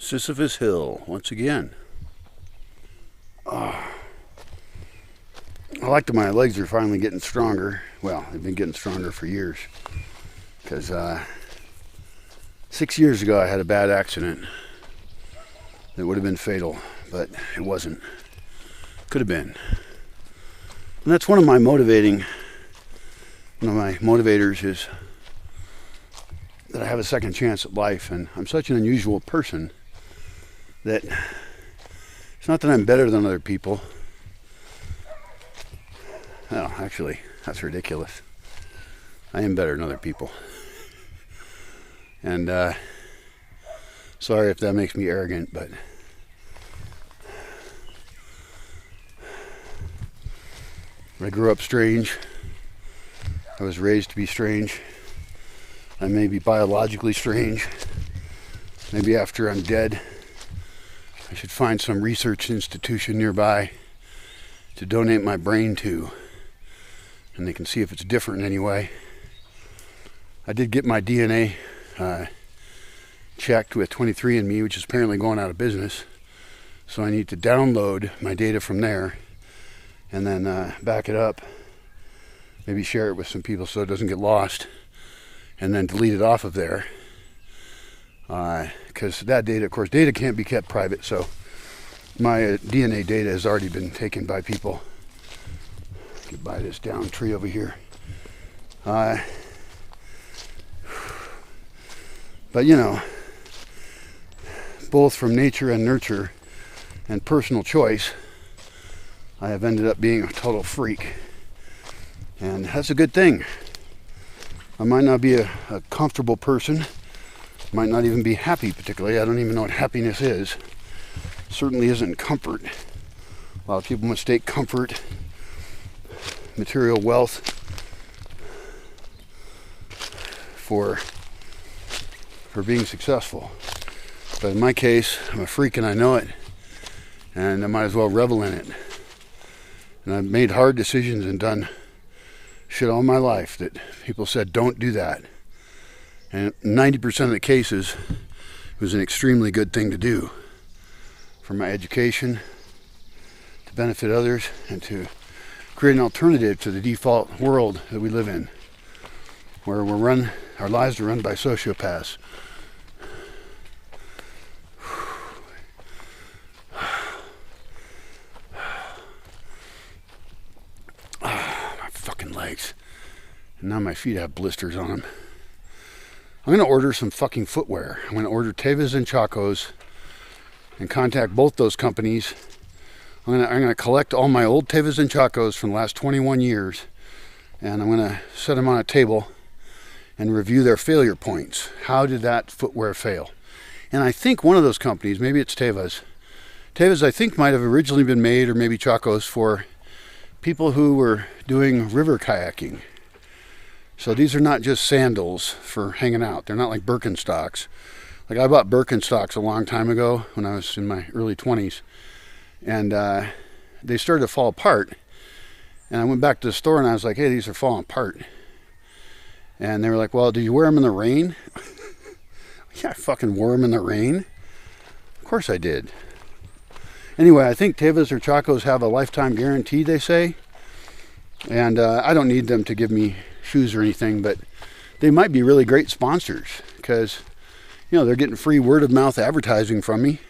Sisyphus Hill once again. I like that my legs are finally getting stronger. Well, they've been getting stronger for years. Because 6 years ago I had a bad accident that would have been fatal, but it wasn't. Could have been. And that's one of my motivators is that I have a second chance at life, and I'm such an unusual person that it's not that I'm better than other people. No, actually, that's ridiculous. I am better than other people. And sorry if that makes me arrogant, but I grew up strange. I was raised to be strange. I may be biologically strange. Maybe after I'm dead, I should find some research institution nearby to donate my brain to, and they can see if it's different in any way. I did get my DNA checked with 23andMe, which is apparently going out of business. So I need to download my data from there and then back it up. Maybe share it with some people so it doesn't get lost, and then delete it off of there. Because that data, of course, data can't be kept private, so my DNA data has already been taken by people. Get by this down tree over here. But you know, both from nature and nurture and personal choice, I have ended up being a total freak. And that's a good thing. I might not be a comfortable person, might not even be happy particularly. I don't even know what happiness is. Certainly isn't comfort. A lot of people mistake comfort, material wealth, for being successful. But in my case, I'm a freak and I know it, and I might as well revel in it. And I've made hard decisions and done shit all my life that people said don't do that, and 90% of the cases it was an extremely good thing to do for my education, to benefit others, and to create an alternative to the default world that we live in, where our lives are run by sociopaths. Legs. And now my feet have blisters on them. I'm going to order some fucking footwear. I'm going to order Tevas and Chacos and contact both those companies. I'm going to collect all my old Tevas and Chacos from the last 21 years, and I'm going to set them on a table and review their failure points. How did that footwear fail? And I think one of those companies, maybe it's Tevas. Tevas, I think, might have originally been made, or maybe Chacos, for people who were doing river kayaking. So these are not just sandals for hanging out. They're not like Birkenstocks. Like, I bought Birkenstocks a long time ago when I was in my early 20s. And they started to fall apart. And I went back to the store and I was like, hey, these are falling apart. And they were like, well, did you wear them in the rain? Yeah, I fucking wore them in the rain. Of course I did. Anyway, I think Tevas or Chacos have a lifetime guarantee, they say. And I don't need them to give me shoes or anything, but they might be really great sponsors because, you know, they're getting free word of mouth advertising from me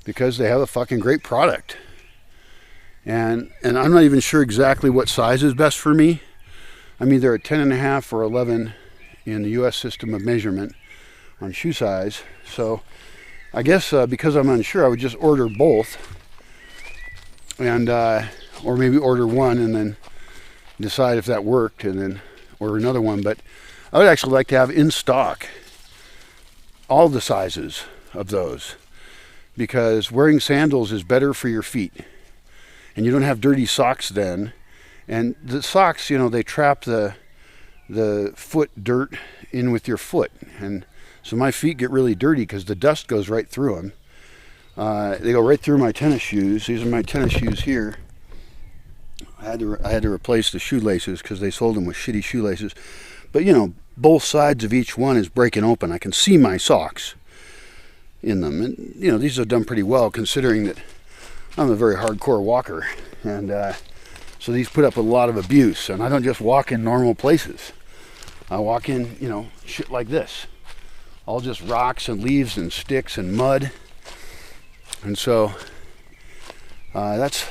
because they have a fucking great product. And I'm not even sure exactly what size is best for me. I'm either a 10.5 or 11 in the U.S. system of measurement on shoe size. So I guess because I'm unsure, I would just order both, and or maybe order one and then decide if that worked and then order another one. But I would actually like to have in stock all the sizes of those, because wearing sandals is better for your feet, and you don't have dirty socks then. And the socks, you know, they trap the foot dirt in with your foot, and so my feet get really dirty because the dust goes right through them. They go right through my tennis shoes. These are my tennis shoes here. I had to replace the shoelaces because they sold them with shitty shoelaces. But you know, both sides of each one is breaking open. I can see my socks. in them. And, you know, these are done pretty well considering that I'm a very hardcore walker. And so these put up with a lot of abuse. And I don't just walk in normal places. I walk in, you know, shit like this. All just rocks and leaves and sticks and mud. And so that's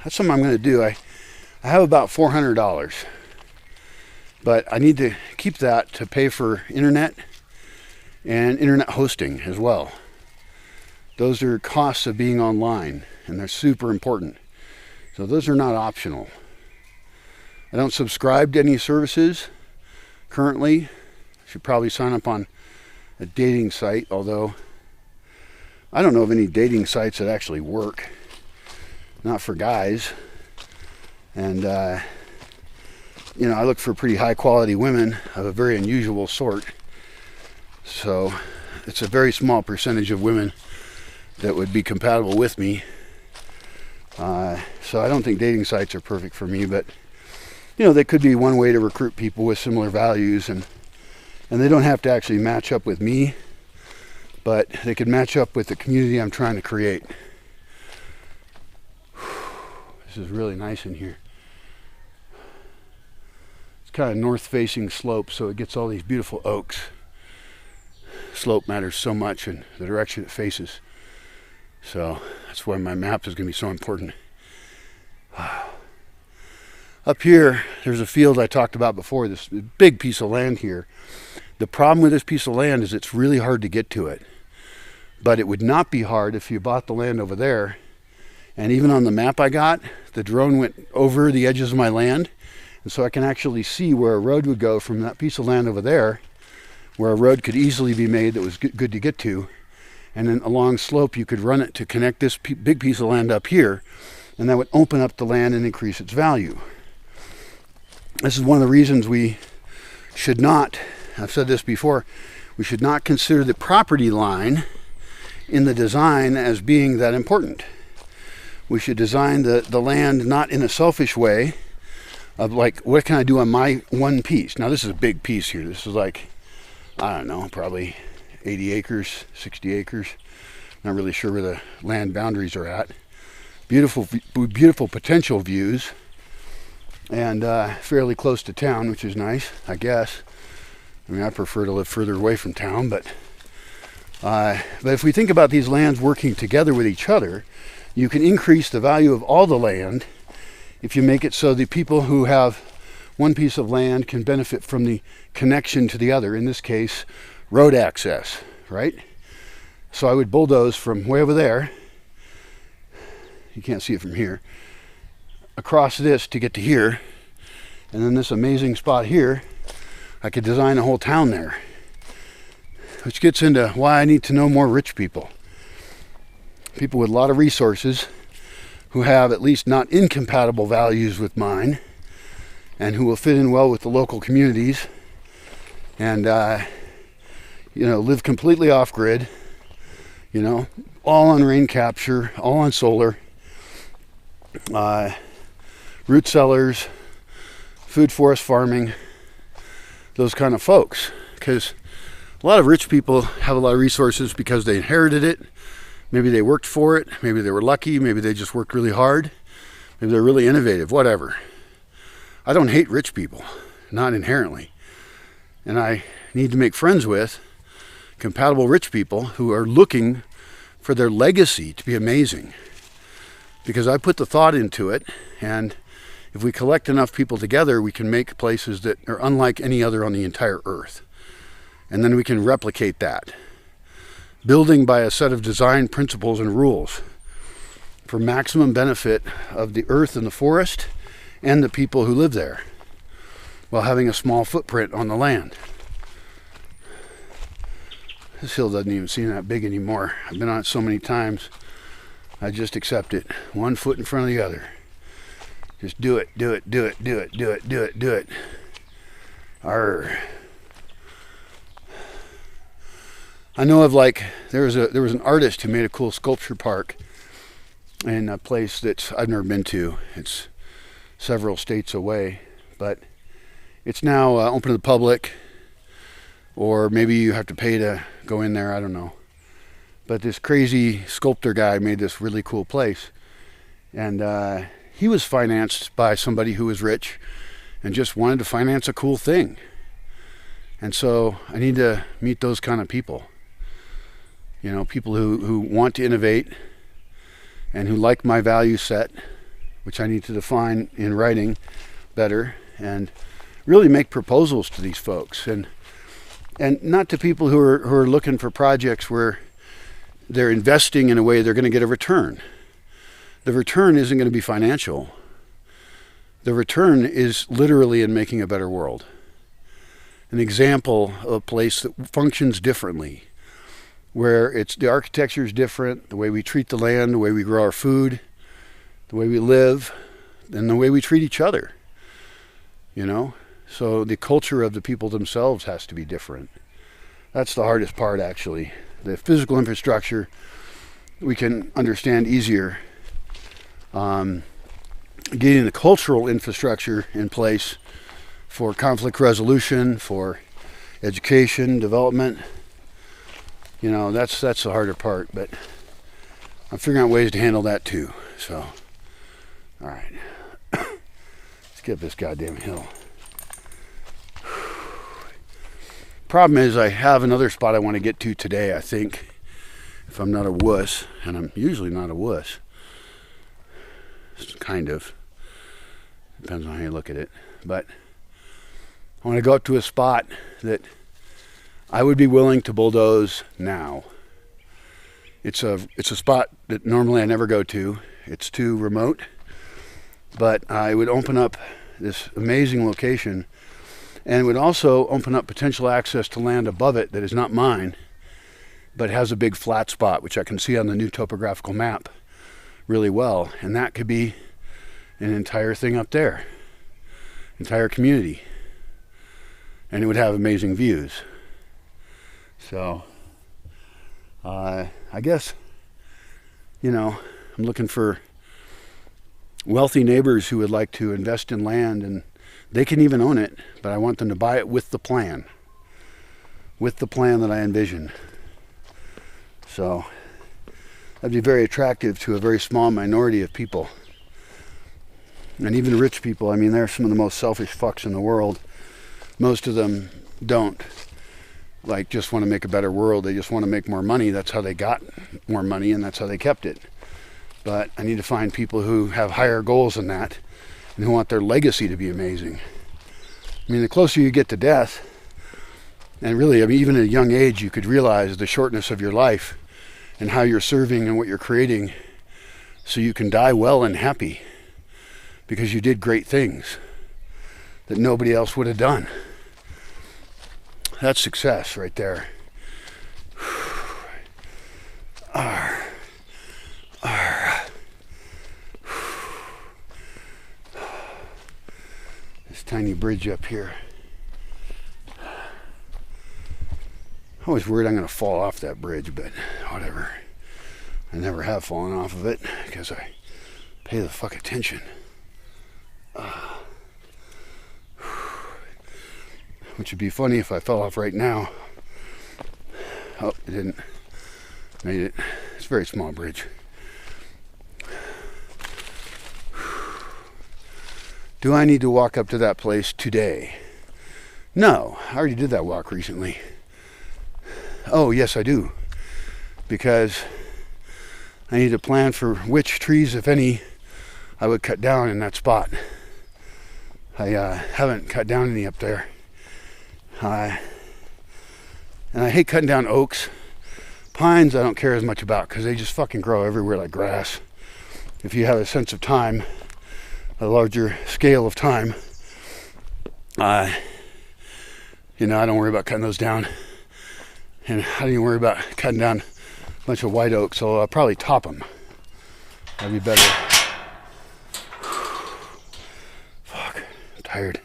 something I'm going to do. I have about $400. But I need to keep that to pay for internet and internet hosting as well. Those are costs of being online, and they're super important. So those are not optional. I don't subscribe to any services currently. I should probably sign up on a dating site, although I don't know of any dating sites that actually work. Not for guys. And, you know, I look for pretty high quality women of a very unusual sort. So it's a very small percentage of women that would be compatible with me. So I don't think dating sites are perfect for me, but you know, they could be one way to recruit people with similar values, and they don't have to actually match up with me, but they could match up with the community I'm trying to create. This is really nice in here. It's kind of north-facing slope, so it gets all these beautiful oaks. Slope matters so much in the direction it faces. So that's why my map is going to be so important. Up here, there's a field I talked about before, this big piece of land here. The problem with this piece of land is it's really hard to get to it. But it would not be hard if you bought the land over there. And even on the map I got, the drone went over the edges of my land. And so I can actually see where a road would go from that piece of land over there, where a road could easily be made that was good to get to. And then along slope, you could run it to connect this big piece of land up here. And that would open up the land and increase its value. This is one of the reasons we should not, I've said this before, we should not consider the property line in the design as being that important. We should design the land not in a selfish way of like, what can I do on my one piece? Now this is a big piece here. This is like, I don't know, probably 80 acres, 60 acres. Not really sure where the land boundaries are at. Beautiful, beautiful potential views. And fairly close to town, which is nice, I guess. I mean, I prefer to live further away from town, but if we think about these lands working together with each other, you can increase the value of all the land if you make it so the people who have one piece of land can benefit from the connection to the other, in this case, road access, right? So I would bulldoze from way over there, you can't see it from here, across this to get to here, and then this amazing spot here, I could design a whole town there. Which gets into why I need to know more rich people. People with a lot of resources who have at least not incompatible values with mine, and who will fit in well with the local communities, and you know, live completely off grid, you know, all on rain capture, all on solar, root cellars, food forest farming, those kind of folks. Because a lot of rich people have a lot of resources because they inherited it. Maybe they worked for it. Maybe they were lucky. Maybe they just worked really hard. Maybe they're really innovative, whatever. I don't hate rich people, not inherently. And I need to make friends with compatible rich people who are looking for their legacy to be amazing. Because I put the thought into it, and if we collect enough people together, we can make places that are unlike any other on the entire earth. And then we can replicate that, building by a set of design principles and rules for maximum benefit of the earth and the forest and the people who live there, while having a small footprint on the land. This hill doesn't even seem that big anymore. I've been on it so many times. I just accept it, 1 foot in front of the other. Just do it, do it, do it, do it, do it, do it, do it. Arr. I know of, like, there was an artist who made a cool sculpture park in a place that I've never been to. It's several states away, but it's now open to the public, or maybe you have to pay to go in there, I don't know. But this crazy sculptor guy made this really cool place. And he was financed by somebody who was rich and just wanted to finance a cool thing. And so I need to meet those kind of people. You know, people who want to innovate and who like my value set, which I need to define in writing better, and really make proposals to these folks. And not to people who are looking for projects where they're investing in a way they're going to get a return. The return isn't going to be financial. The return is literally in making a better world. An example of a place that functions differently, where the architecture is different, the way we treat the land, the way we grow our food, the way we live, and the way we treat each other. You know? So the culture of the people themselves has to be different. That's the hardest part, actually. The physical infrastructure we can understand easier. Getting the cultural infrastructure in place for conflict resolution, for education, development, you know, that's the harder part. But I'm figuring out ways to handle that too. So, all right, let's get up this goddamn hill. Problem is, I have another spot I want to get to today, I think, if I'm not a wuss, and I'm usually not a wuss. Kind of. Depends on how you look at it. But I want to go up to a spot that I would be willing to bulldoze now. It's a spot that normally I never go to. It's too remote. But I would open up this amazing location, and it would also open up potential access to land above it that is not mine, but has a big flat spot, which I can see on the new topographical map really well. And that could be an entire thing up there, entire community, and it would have amazing views. So I guess, you know, I'm looking for wealthy neighbors who would like to invest in land, and they can even own it, but I want them to buy it with the plan that I envision. So that'd be very attractive to a very small minority of people. And even rich people. I mean, they're some of the most selfish fucks in the world. Most of them don't just want to make a better world. They just want to make more money. That's how they got more money, and that's how they kept it. But I need to find people who have higher goals than that and who want their legacy to be amazing. I mean, the closer you get to death, and really, I mean, even at a young age, you could realize the shortness of your life and how you're serving and what you're creating so you can die well and happy because you did great things that nobody else would have done. That's success right there. This tiny bridge up here. I'm always worried I'm going to fall off that bridge, but whatever. I never have fallen off of it because I pay the fuck attention. Which would be funny if I fell off right now. Oh, it didn't. Made it. It's a very small bridge. Do I need to walk up to that place today? No, I already did that walk recently. Oh, yes, I do. Because I need to plan for which trees, if any, I would cut down in that spot. I haven't cut down any up there. And I hate cutting down oaks. Pines I don't care as much about because they just fucking grow everywhere like grass. If you have a sense of time, a larger scale of time, I don't worry about cutting those down. And I don't even worry about cutting down a bunch of white oaks, so I'll probably top them. That'd be better. Fuck, I'm tired.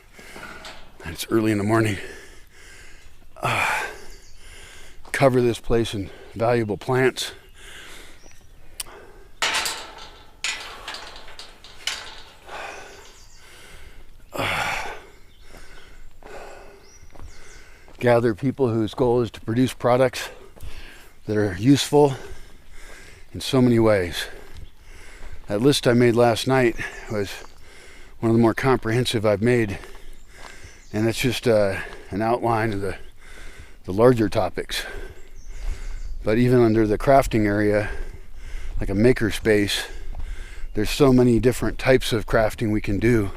And it's early in the morning. Cover this place in valuable plants. Gather people whose goal is to produce products that are useful in so many ways. That list I made last night was one of the more comprehensive I've made, and it's just an outline of the larger topics. But even under the crafting area, like a maker space, there's so many different types of crafting we can do.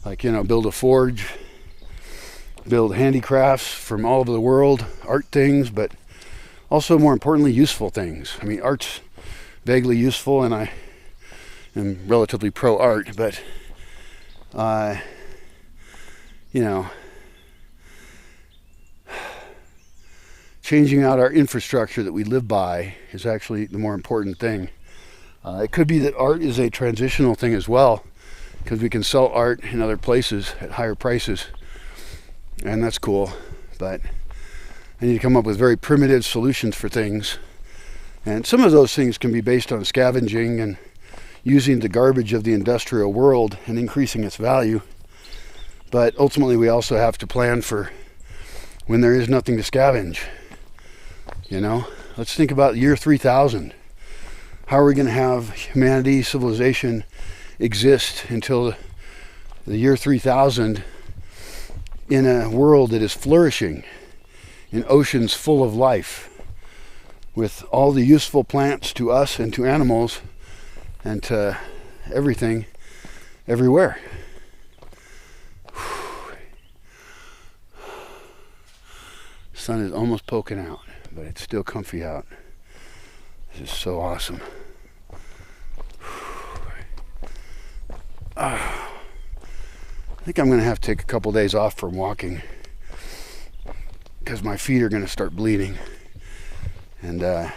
Like, build a forge, build handicrafts from all over the world, art things, but also more importantly, useful things. I mean, art's vaguely useful, and I am relatively pro-art, but, changing out our infrastructure that we live by is actually the more important thing. It could be that art is a transitional thing as well, because we can sell art in other places at higher prices, and that's cool. But I need to come up with very primitive solutions for things, and some of those things can be based on scavenging and using the garbage of the industrial world and increasing its value. But ultimately we also have to plan for when there is nothing to scavenge. Let's think about the year 3000. How are we going to have humanity, civilization exist until the year 3000 in a world that is flourishing, in oceans full of life, with all the useful plants to us and to animals and to everything everywhere? The sun is almost poking out, but it's still comfy out. This is so awesome. I think I'm going to have to take a couple days off from walking, because my feet are going to start bleeding, and I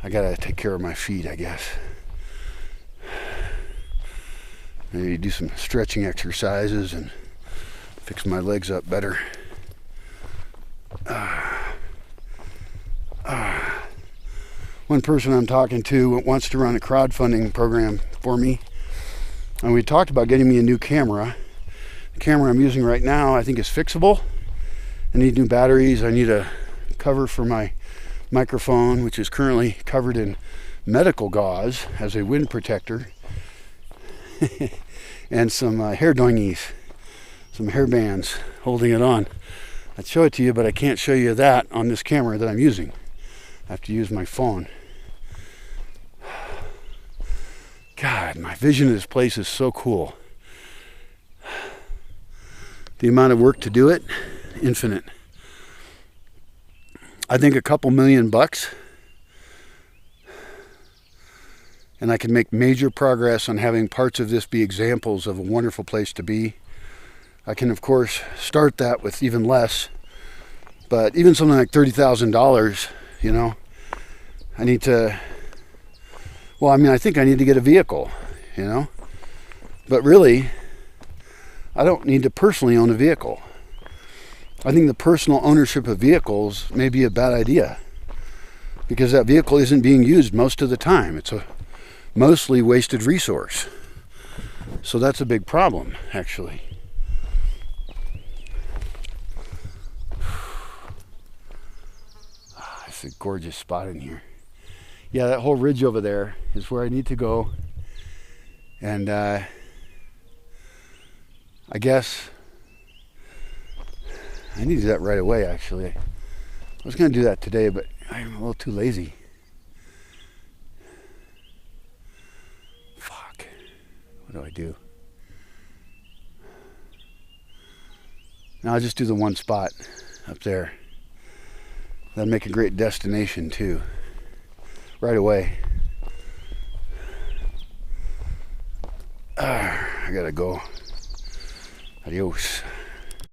got to take care of my feet, I guess. Maybe do some stretching exercises and fix my legs up better. One person I'm talking to wants to run a crowdfunding program for me, and we talked about getting me a new camera. The camera I'm using right now I think is fixable. I need new batteries. I need a cover for my microphone, which is currently covered in medical gauze as a wind protector, and some hair doingies, some hair bands holding it on. I'd show it to you, but I can't show you that on this camera that I'm using. I have to use my phone. God, my vision of this place is so cool. The amount of work to do it, infinite. I think a couple $1,000,000, and I can make major progress on having parts of this be examples of a wonderful place to be. I can, of course, start that with even less, but even something like $30,000, I need to, I think I need to get a vehicle, but really, I don't need to personally own a vehicle. I think the personal ownership of vehicles may be a bad idea, because that vehicle isn't being used most of the time. It's a mostly wasted resource. So that's a big problem, actually. It's a gorgeous spot in here. Yeah, that whole ridge over there is where I need to go. And I guess I need to do that right away, actually. I was going to do that today, but I'm a little too lazy. Fuck. What do I do? Now I'll just do the one spot up there. That'd make a great destination, too. Right away. I gotta go. Adios.